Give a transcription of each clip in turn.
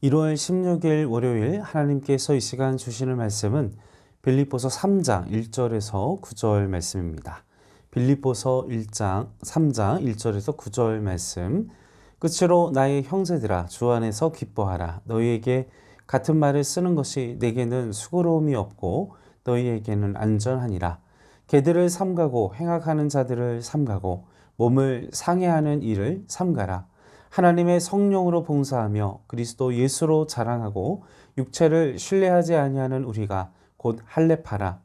1월 16일 월요일 하나님께서 이 시간 주시는 말씀은 빌립보서 3장 1절에서 9절 말씀입니다. 빌립보서 3장 1절에서 9절 말씀. 끝으로 나의 형제들아 주 안에서 기뻐하라. 너희에게 같은 말을 쓰는 것이 내게는 수고로움이 없고 너희에게는 안전하니라. 개들을 삼가고 행악하는 자들을 삼가고 몸을 상해하는 일을 삼가라. 하나님의 성령으로 봉사하며 그리스도 예수로 자랑하고 육체를 신뢰하지 아니하는 우리가 곧 할례파라.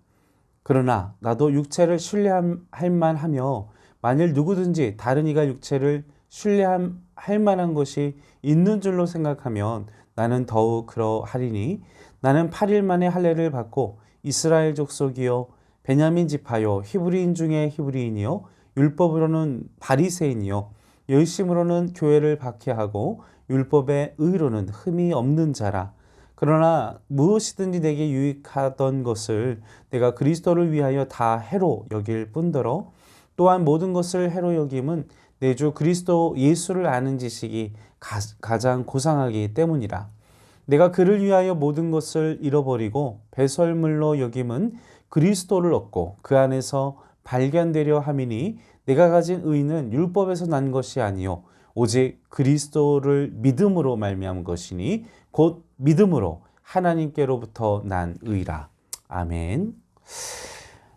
그러나 나도 육체를 신뢰할 만하며 만일 누구든지 다른 이가 육체를 신뢰할 만한 것이 있는 줄로 생각하면 나는 더욱 그러하리니 나는 8일 만에 할례를 받고 이스라엘 족속이요 베냐민 지파요 히브리인 중에 히브리인이요 율법으로는 바리새인이요 열심으로는 교회를 박해하고 율법의 의로는 흠이 없는 자라. 그러나 무엇이든지 내게 유익하던 것을 내가 그리스도를 위하여 다 해로 여길 뿐더러 또한 모든 것을 해로 여김은 내 주 그리스도 예수를 아는 지식이 가장 고상하기 때문이라. 내가 그를 위하여 모든 것을 잃어버리고 배설물로 여김은 그리스도를 얻고 그 안에서 발견되려 함이니 내가 가진 의는 율법에서 난 것이 아니요 오직 그리스도를 믿음으로 말미암은 것이니 곧 믿음으로 하나님께로부터 난 의라. 아멘.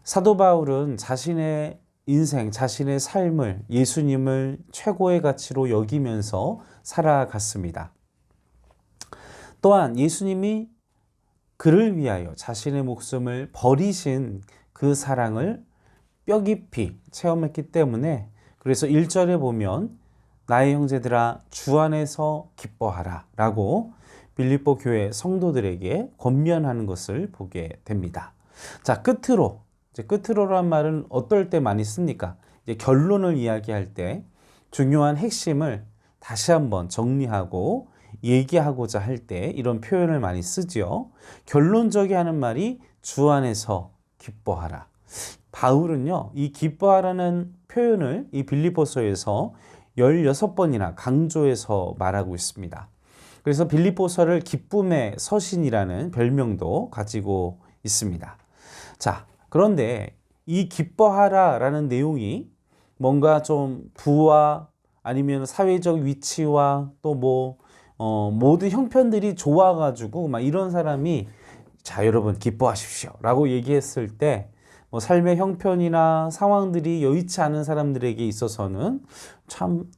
사도 바울은 자신의 인생, 자신의 삶을 예수님을 최고의 가치로 여기면서 살아갔습니다. 또한 예수님이 그를 위하여 자신의 목숨을 버리신 그 사랑을 뼈 깊이 체험했기 때문에 그래서 1절에 보면 나의 형제들아 주 안에서 기뻐하라 라고 빌립보 교회 성도들에게 권면하는 것을 보게 됩니다. 자, 끝으로란 말은 어떨 때 많이 씁니까? 이제 결론을 이야기할 때 중요한 핵심을 다시 한번 정리하고 얘기하고자 할 때 이런 표현을 많이 쓰지요. 결론적이 하는 말이 주 안에서 기뻐하라. 바울은요, 이 기뻐하라는 표현을 이 빌립보서에서 16번이나 강조해서 말하고 있습니다. 그래서 빌립보서를 기쁨의 서신이라는 별명도 가지고 있습니다. 자, 그런데 이 기뻐하라라는 내용이 뭔가 좀 부와 아니면 사회적 위치와 또 모든 형편들이 좋아가지고 막 이런 사람이 자, 여러분 기뻐하십시오 라고 얘기했을 때 삶의 형편이나 상황들이 여의치 않은 사람들에게 있어서는 참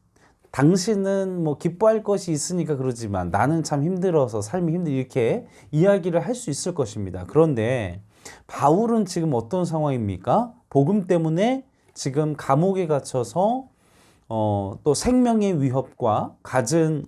당신은 기뻐할 것이 있으니까 그러지만 나는 참 힘들어서 삶이 이렇게 이야기를 할 수 있을 것입니다. 그런데 바울은 지금 어떤 상황입니까? 복음 때문에 지금 감옥에 갇혀서 또 생명의 위협과 갖은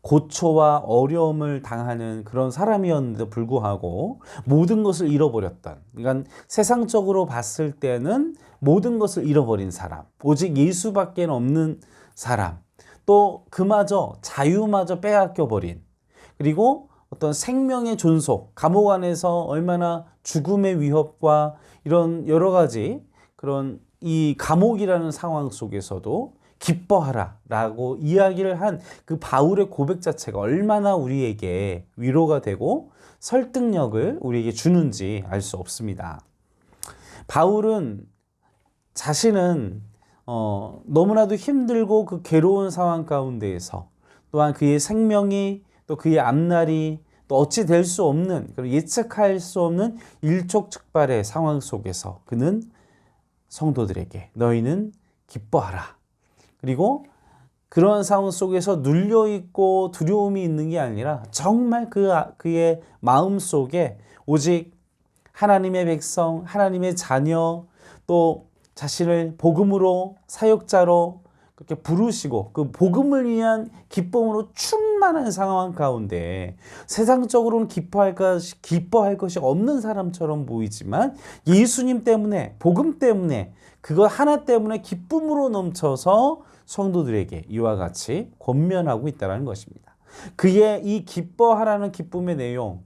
고초와 어려움을 당하는 그런 사람이었는데도 불구하고 모든 것을 잃어버렸던, 그러니까 세상적으로 봤을 때는 모든 것을 잃어버린 사람, 오직 예수밖에 없는 사람, 또 그마저 자유마저 빼앗겨버린, 그리고 어떤 생명의 존속, 감옥 안에서 얼마나 죽음의 위협과 이런 여러 가지 그런 이 감옥이라는 상황 속에서도 기뻐하라 라고 이야기를 한 그 바울의 고백 자체가 얼마나 우리에게 위로가 되고 설득력을 우리에게 주는지 알 수 없습니다. 바울은 자신은 너무나도 힘들고 그 괴로운 상황 가운데에서 또한 그의 생명이 또 그의 앞날이 또 어찌 될 수 없는 예측할 수 없는 일촉즉발의 상황 속에서 그는 성도들에게 너희는 기뻐하라. 그리고 그런 상황 속에서 눌려있고 두려움이 있는 게 아니라 정말 그의 마음 속에 오직 하나님의 백성, 하나님의 자녀, 또 자신을 복음으로 사역자로 그렇게 부르시고 그 복음을 위한 기쁨으로 충만한 상황 가운데 세상적으로는 기뻐할 것이 없는 사람처럼 보이지만 예수님 때문에, 복음 때문에, 그거 하나 때문에 기쁨으로 넘쳐서 성도들에게 이와 같이 권면하고 있다는 것입니다. 그의 이 기뻐하라는 기쁨의 내용,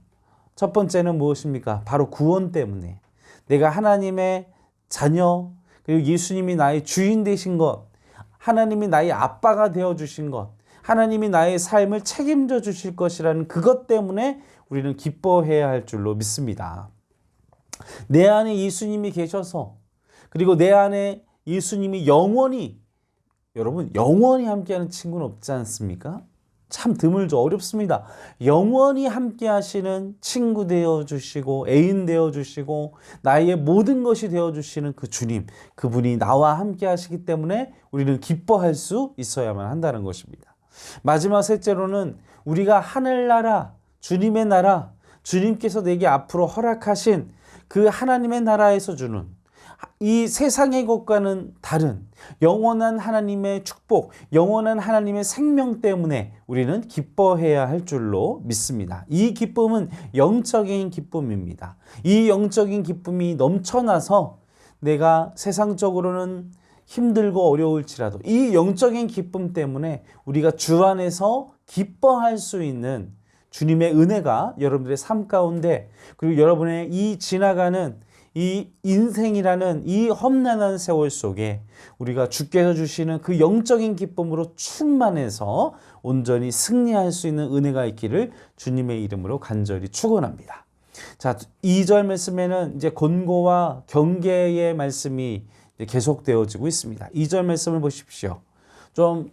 첫 번째는 무엇입니까? 바로 구원 때문에 내가 하나님의 자녀, 그리고 예수님이 나의 주인 되신 것, 하나님이 나의 아빠가 되어주신 것, 하나님이 나의 삶을 책임져 주실 것이라는 그것 때문에 우리는 기뻐해야 할 줄로 믿습니다. 내 안에 예수님이 계셔서, 그리고 내 안에 예수님이 영원히, 여러분 영원히 함께하는 친구는 없지 않습니까? 참 드물죠. 어렵습니다. 영원히 함께 하시는 친구 되어주시고 애인 되어주시고 나의 모든 것이 되어주시는 그 주님, 그분이 나와 함께 하시기 때문에 우리는 기뻐할 수 있어야만 한다는 것입니다. 마지막 셋째로는 우리가 하늘나라, 주님의 나라, 주님께서 내게 앞으로 허락하신 그 하나님의 나라에서 주는 이 세상의 것과는 다른 영원한 하나님의 축복, 영원한 하나님의 생명 때문에 우리는 기뻐해야 할 줄로 믿습니다. 이 기쁨은 영적인 기쁨입니다. 이 영적인 기쁨이 넘쳐나서 내가 세상적으로는 힘들고 어려울지라도 이 영적인 기쁨 때문에 우리가 주 안에서 기뻐할 수 있는 주님의 은혜가 여러분들의 삶 가운데, 그리고 여러분의 이 지나가는 이 인생이라는 이 험난한 세월 속에 우리가 주께서 주시는 그 영적인 기쁨으로 충만해서 온전히 승리할 수 있는 은혜가 있기를 주님의 이름으로 간절히 축원합니다. 자, 2절 말씀에는 이제 권고와 경계의 말씀이 계속되어지고 있습니다. 2절 말씀을 보십시오. 좀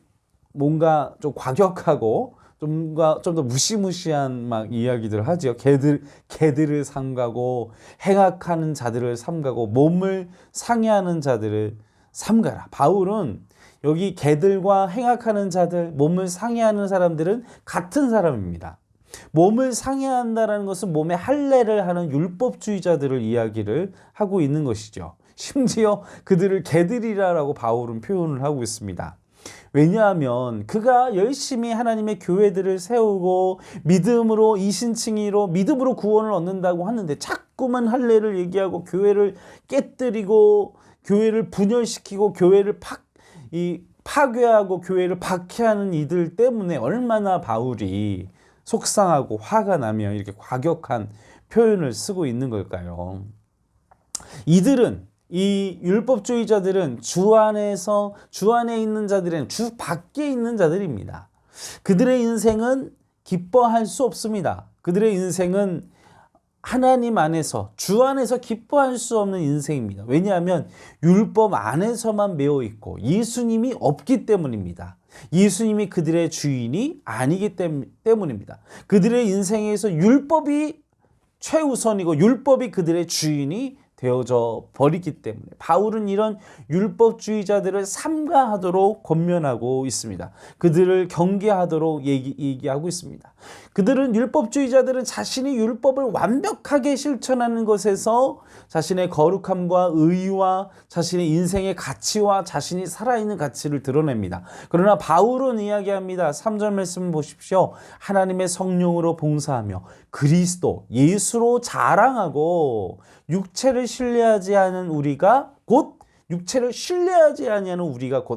뭔가 좀 과격하고 좀 더 무시무시한 막 이야기들 하죠. 개들을 삼가고 행악하는 자들을 삼가고 몸을 상해하는 자들을 삼가라. 바울은 여기 개들과 행악하는 자들, 몸을 상해하는 사람들은 같은 사람입니다. 몸을 상해한다는 것은 몸에 할례를 하는 율법주의자들을 이야기를 하고 있는 것이죠. 심지어 그들을 개들이라고 바울은 표현을 하고 있습니다. 왜냐하면 그가 열심히 하나님의 교회들을 세우고 믿음으로 이신칭의로 믿음으로 구원을 얻는다고 하는데 자꾸만 할례를 얘기하고 교회를 깨뜨리고 교회를 분열시키고 교회를 파괴하고 교회를 박해하는 이들 때문에 얼마나 바울이 속상하고 화가 나며 이렇게 과격한 표현을 쓰고 있는 걸까요? 이들은, 이 율법주의자들은 주 안에 있는 자들은 주 밖에 있는 자들입니다. 그들의 인생은 기뻐할 수 없습니다. 그들의 인생은 하나님 안에서, 주 안에서 기뻐할 수 없는 인생입니다. 왜냐하면 율법 안에서만 매여 있고 예수님이 없기 때문입니다. 예수님이 그들의 주인이 아니기 때문입니다. 그들의 인생에서 율법이 최우선이고 율법이 그들의 주인이 되어져 버리기 때문에 바울은 이런 율법주의자들을 삼가하도록 권면하고 있습니다. 그들을 경계하도록 얘기하고 있습니다. 율법주의자들은 자신이 율법을 완벽하게 실천하는 것에서 자신의 거룩함과 의와 자신의 인생의 가치와 자신이 살아있는 가치를 드러냅니다. 그러나 바울은 이야기합니다. 3절 말씀 보십시오. 하나님의 성령으로 봉사하며 그리스도 예수로 자랑하고 육체를 신뢰하지 않은 우리가 곧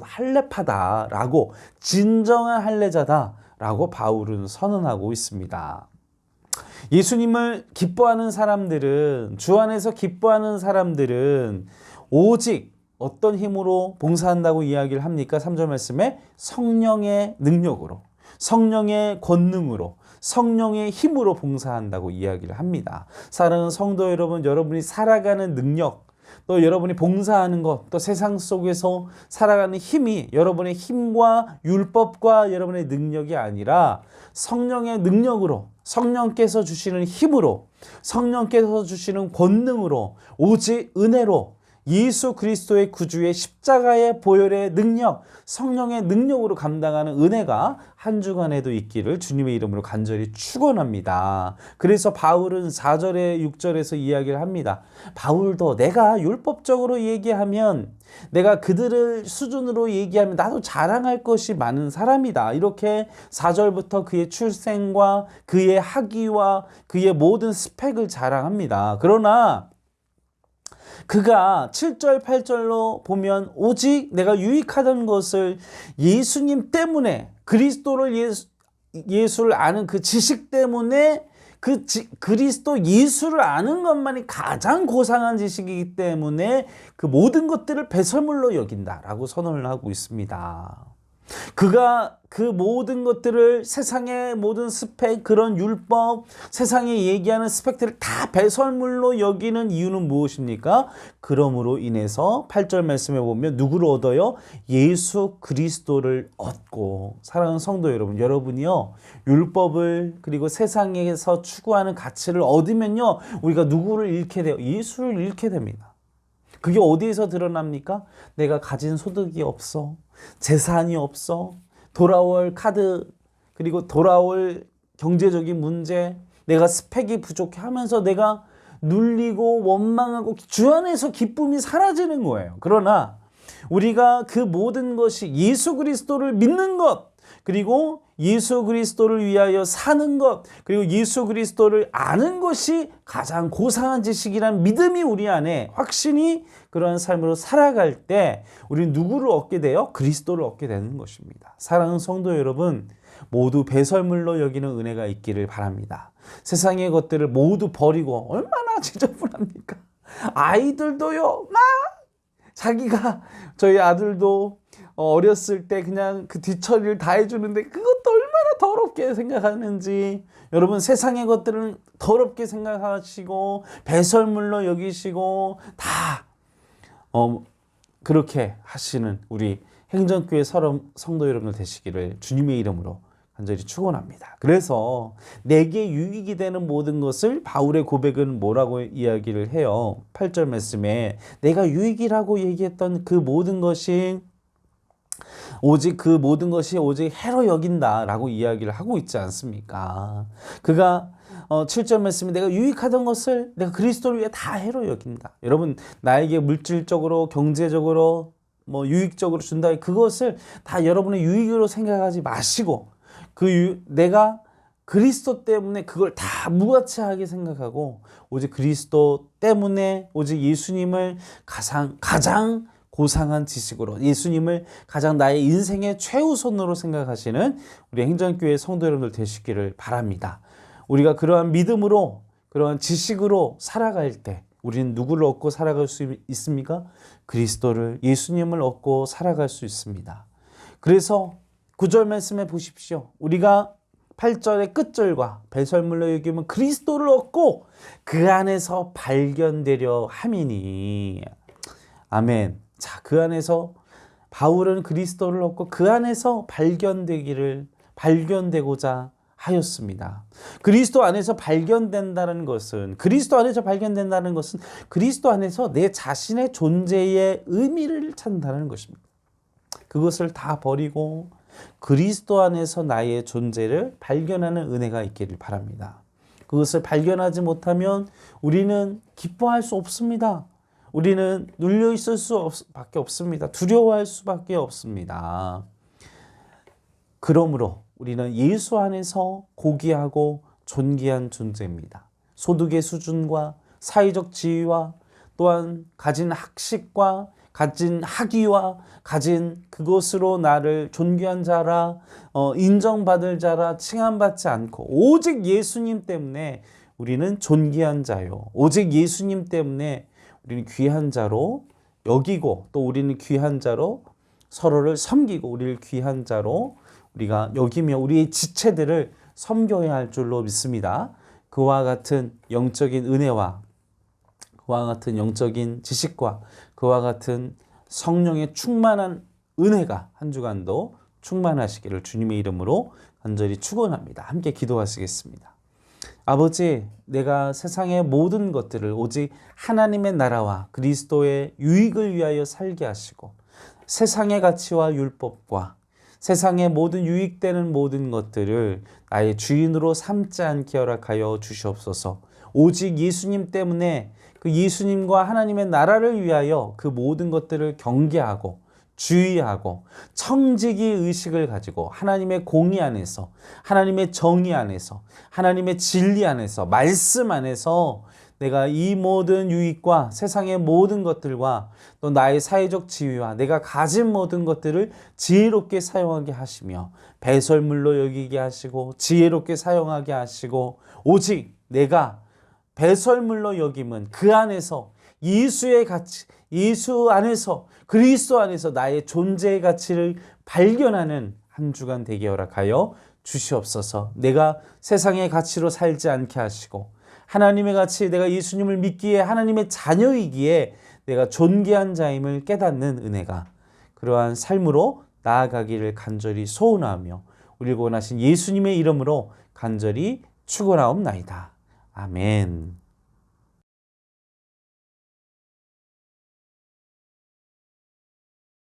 할례파다라고, 진정한 할례자다라고 바울은 선언하고 있습니다. 예수님을 기뻐하는 사람들은, 주 안에서 기뻐하는 사람들은 오직 어떤 힘으로 봉사한다고 이야기를 합니까? 3절 말씀에 성령의 능력으로, 성령의 권능으로, 성령의 힘으로 봉사한다고 이야기를 합니다. 사랑하는 성도 여러분, 여러분이 살아가는 능력, 또 여러분이 봉사하는 것, 또 세상 속에서 살아가는 힘이 여러분의 힘과 율법과 여러분의 능력이 아니라 성령의 능력으로, 성령께서 주시는 힘으로, 성령께서 주시는 권능으로, 오직 은혜로, 예수 그리스도의 구주의 십자가의 보혈의 능력, 성령의 능력으로 감당하는 은혜가 한 주간에도 있기를 주님의 이름으로 간절히 축원합니다. 그래서 바울은 4절에 6절에서 이야기를 합니다. 바울도 내가 율법적으로 얘기하면, 내가 그들을 수준으로 얘기하면 나도 자랑할 것이 많은 사람이다. 이렇게 4절부터 그의 출생과 그의 학위와 그의 모든 스펙을 자랑합니다. 그러나 그가 7절, 8절로 보면 오직 내가 유익하던 것을 예수님 때문에, 그리스도를 예수를 아는 그 지식 때문에, 그리스도 예수를 아는 것만이 가장 고상한 지식이기 때문에 그 모든 것들을 배설물로 여긴다라고 선언을 하고 있습니다. 그가 그 모든 것들을 세상의 모든 스펙, 그런 율법, 세상에 얘기하는 스펙들을 다 배설물로 여기는 이유는 무엇입니까? 그러므로 인해서 8절 말씀에 보면 누구를 얻어요? 예수 그리스도를 얻고. 사랑하는 성도 여러분, 여러분이요 율법을 그리고 세상에서 추구하는 가치를 얻으면요 우리가 누구를 잃게 돼요? 예수를 잃게 됩니다. 그게 어디에서 드러납니까? 내가 가진 소득이 없어, 재산이 없어, 돌아올 카드, 그리고 돌아올 경제적인 문제, 내가 스펙이 부족해 하면서 내가 눌리고 원망하고 주 안에서 기쁨이 사라지는 거예요. 그러나 우리가 그 모든 것이 예수 그리스도를 믿는 것, 그리고 예수 그리스도를 위하여 사는 것, 그리고 예수 그리스도를 아는 것이 가장 고상한 지식이란 믿음이 우리 안에 확신이 그러한 삶으로 살아갈 때 우리는 누구를 얻게 돼요? 그리스도를 얻게 되는 것입니다. 사랑하는 성도 여러분, 모두 배설물로 여기는 은혜가 있기를 바랍니다. 세상의 것들을 모두 버리고 얼마나 지저분합니까? 아이들도요 막 자기가, 저희 아들도 어렸을 때 그냥 그 뒤처리를 다 해주는데 그것도 얼마나 더럽게 생각하는지. 여러분, 세상의 것들은 더럽게 생각하시고 배설물로 여기시고 다 그렇게 하시는 우리 행정교회 성도 여러분들 되시기를 주님의 이름으로 간절히 축원합니다. 그래서 내게 유익이 되는 모든 것을, 바울의 고백은 뭐라고 이야기를 해요? 8절 말씀에 내가 유익이라고 얘기했던 그 모든 것이 오직 그 모든 것이 오직 해로 여긴다라고 이야기를 하고 있지 않습니까? 그가 7절 말씀에 내가 유익하던 것을 내가 그리스도를 위해 다 해로 여긴다. 여러분, 나에게 물질적으로 경제적으로 유익적으로 준다, 그것을 다 여러분의 유익으로 생각하지 마시고 내가 그리스도 때문에 그걸 다 무가치하게 생각하고 오직 그리스도 때문에 오직 예수님을 가장 고상한 지식으로, 예수님을 가장 나의 인생의 최우선으로 생각하시는 우리 행정교회 성도 여러분들 되시기를 바랍니다. 우리가 그러한 믿음으로, 그러한 지식으로 살아갈 때 우리는 누구를 얻고 살아갈 수 있습니까? 그리스도를, 예수님을 얻고 살아갈 수 있습니다. 그래서 9절 말씀해 보십시오. 우리가 8절의 끝절과 배설물로 여기면 그리스도를 얻고 그 안에서 발견되려 함이니. 아멘. 자, 그 안에서 바울은 그리스도를 얻고 그 안에서 발견되고자 하였습니다. 그리스도 안에서 발견된다는 것은 그리스도 안에서 내 자신의 존재의 의미를 찾는다는 것입니다. 그것을 다 버리고 그리스도 안에서 나의 존재를 발견하는 은혜가 있기를 바랍니다. 그것을 발견하지 못하면 우리는 기뻐할 수 없습니다. 우리는 눌려 있을 수밖에 없습니다. 두려워할 수밖에 없습니다. 그러므로 우리는 예수 안에서 고귀하고 존귀한 존재입니다. 소득의 수준과 사회적 지위와 또한 가진 학식과 가진 학위와 가진 그것으로 나를 존귀한 자라, 인정받을 자라 칭함받지 않고 오직 예수님 때문에 우리는 존귀한 자요, 오직 예수님 때문에 우리는 귀한 자로 여기고, 또 우리는 귀한 자로 서로를 섬기고, 우리를 귀한 자로 우리가 여기며 우리의 지체들을 섬겨야 할 줄로 믿습니다. 그와 같은 영적인 은혜와 그와 같은 영적인 지식과 그와 같은 성령의 충만한 은혜가 한 주간도 충만하시기를 주님의 이름으로 간절히 축원합니다. 함께 기도하시겠습니다. 아버지, 내가 세상의 모든 것들을 오직 하나님의 나라와 그리스도의 유익을 위하여 살게 하시고 세상의 가치와 율법과 세상의 모든 유익되는 모든 것들을 나의 주인으로 삼지 않게 허락하여 주시옵소서. 오직 예수님 때문에 그 예수님과 하나님의 나라를 위하여 그 모든 것들을 경계하고 주의하고 청지기 의식을 가지고 하나님의 공의 안에서, 하나님의 정의 안에서, 하나님의 진리 안에서, 말씀 안에서 내가 이 모든 유익과 세상의 모든 것들과 또 나의 사회적 지위와 내가 가진 모든 것들을 지혜롭게 사용하게 하시며 배설물로 여기게 하시고 지혜롭게 사용하게 하시고 오직 내가 배설물로 여김은 그 안에서 예수의 가치, 예수 안에서, 그리스도 안에서 나의 존재의 가치를 발견하는 한 주간 되게 허락하여 주시옵소서. 내가 세상의 가치로 살지 않게 하시고 하나님의 가치, 내가 예수님을 믿기에 하나님의 자녀이기에 내가 존귀한 자임을 깨닫는 은혜가, 그러한 삶으로 나아가기를 간절히 소원하며 우리를 구원하신 예수님의 이름으로 간절히 축원하옵나이다. 아멘.